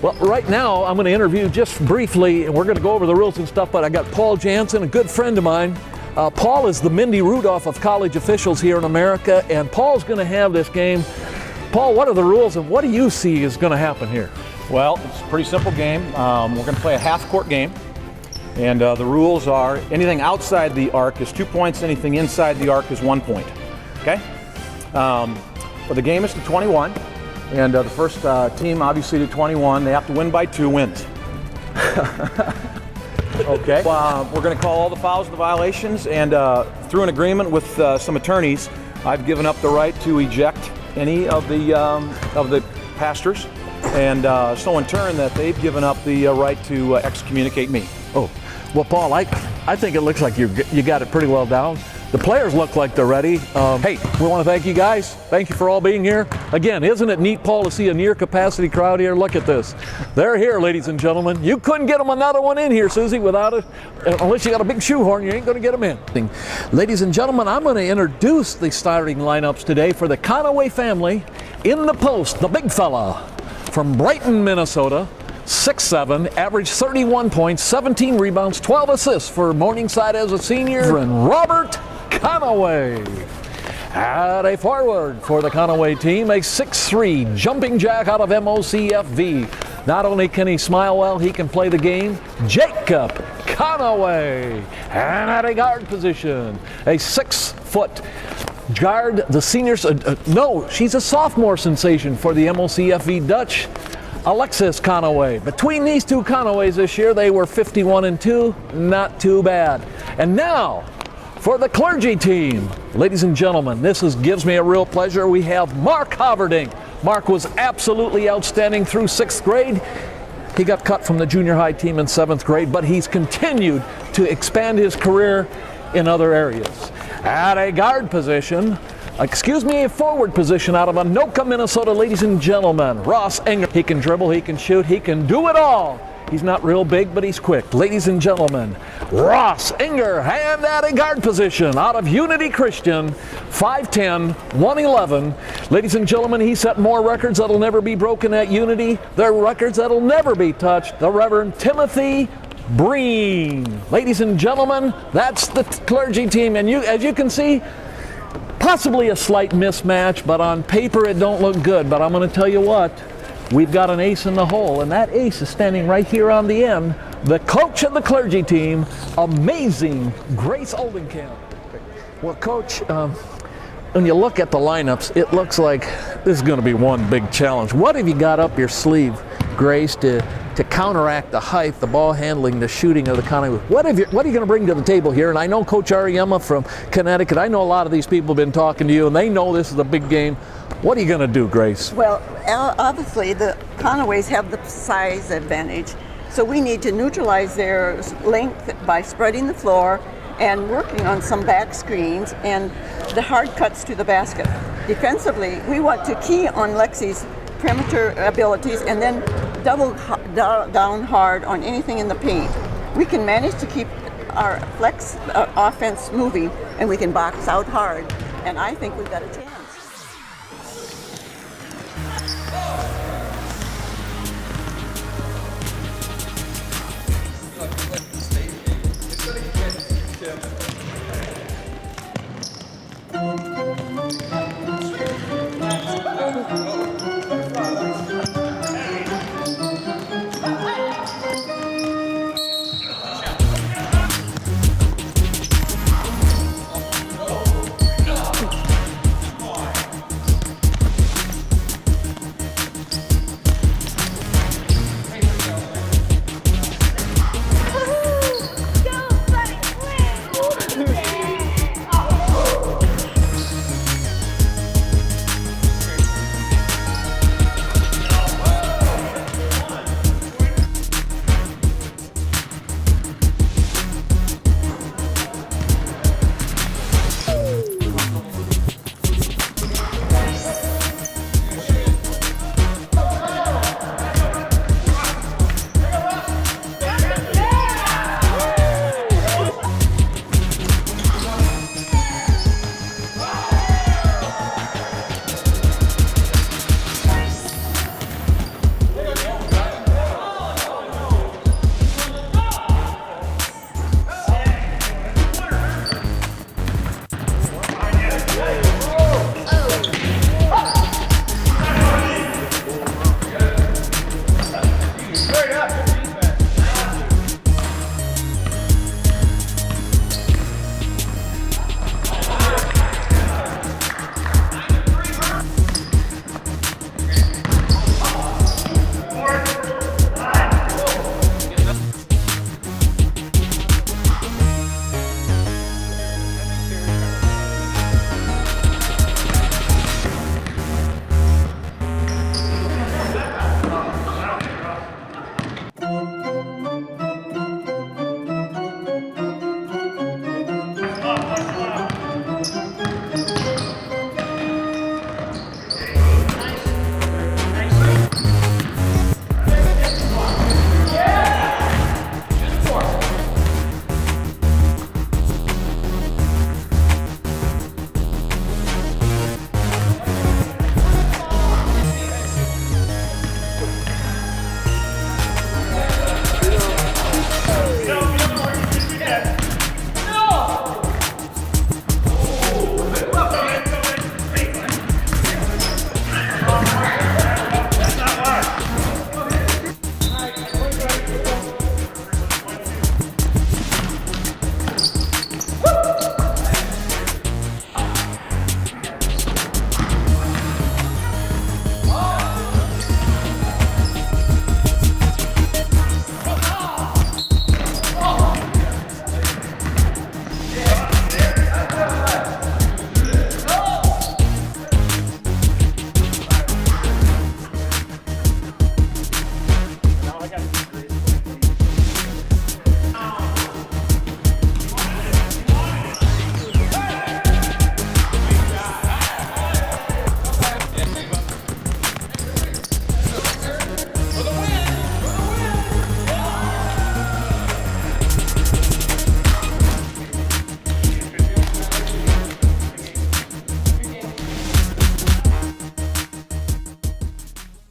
Well, right now I'm going to interview just briefly, and we're going to go over the rules and stuff, but I got Paul Jansen, a good friend of mine. Paul is the Mindy Rudolph of college officials here in America, and Paul's going to have this game. Paul, what are the rules, and what do you see is going to happen here? Well, it's a pretty simple game. We're going to play a half-court game, and the rules are anything outside the arc is 2 points, anything inside the arc is 1 point. Okay? But the game is to 21, and the first team, obviously, to 21. They have to win by 2 wins. Okay. We're going to call all the fouls and the violations, and through an agreement with some attorneys, I've given up the right to eject any of the pastors, and so in turn that they've given up the right to excommunicate me. Oh, well, Paul, I think it looks like you got it pretty well down. The players look like they're ready. Hey, we want to thank you guys. Thank you for all being here. Again, isn't it neat, Paul, to see a near capacity crowd here? Look at this. They're here, ladies and gentlemen. You couldn't get them another one in here, Susie, without it. Unless you got a big shoehorn, you ain't going to get them in. Ladies and gentlemen, I'm going to introduce the starting lineups today for the Conaway family. In the post, the big fella from Brighton, Minnesota. 6'7", average 31 points, 17 rebounds, 12 assists for Morningside as a senior. And Robert Conaway. At a forward for the Conaway team, a 6'3", jumping jack out of MOCFV. Not only can he smile well, he can play the game. Jacob Conaway. And at a guard position, a 6-foot guard, the seniors, no, she's a sophomore sensation for the MOCFV Dutch. Alexis Conaway. Between these two Conaways this year, they were 51-2, not too bad. And now, for the Clergy team, ladies and gentlemen, gives me a real pleasure. We have Mark Haverding. Mark was absolutely outstanding through 6th grade. He got cut from the junior high team in 7th grade, but he's continued to expand his career in other areas. At a guard position, a forward position out of Anoka, Minnesota, ladies and gentlemen, Ross Enger. He can dribble, he can shoot, he can do it all. He's not real big, but he's quick. Ladies and gentlemen, Ross Enger, and at a guard position out of Unity Christian, 5'10", 111. Ladies and gentlemen, he set more records that'll never be broken at Unity. They're records that'll never be touched. The Reverend Timothy Breen. Ladies and gentlemen, that's the Clergy team, and as you can see, possibly a slight mismatch, but on paper it don't look good. But I'm going to tell you what, we've got an ace in the hole, and that ace is standing right here on the end. The coach of the Clergy team, amazing Grace Oldenkamp. Well, Coach, when you look at the lineups, it looks like this is going to be one big challenge. What have you got up your sleeve, Grace, to counteract the height, the ball handling, the shooting of the Conaways? What are you going to bring to the table here? And I know Coach Ariema from Connecticut, I know a lot of these people have been talking to you, and they know this is a big game. What are you going to do, Grace? Well, obviously the Conaways have the size advantage, so we need to neutralize their length by spreading the floor and working on some back screens and the hard cuts to the basket. Defensively, we want to key on Lexi's perimeter abilities and then double down hard on anything in the paint. We can manage to keep our flex offense moving, and we can box out hard, and I think we've got a chance.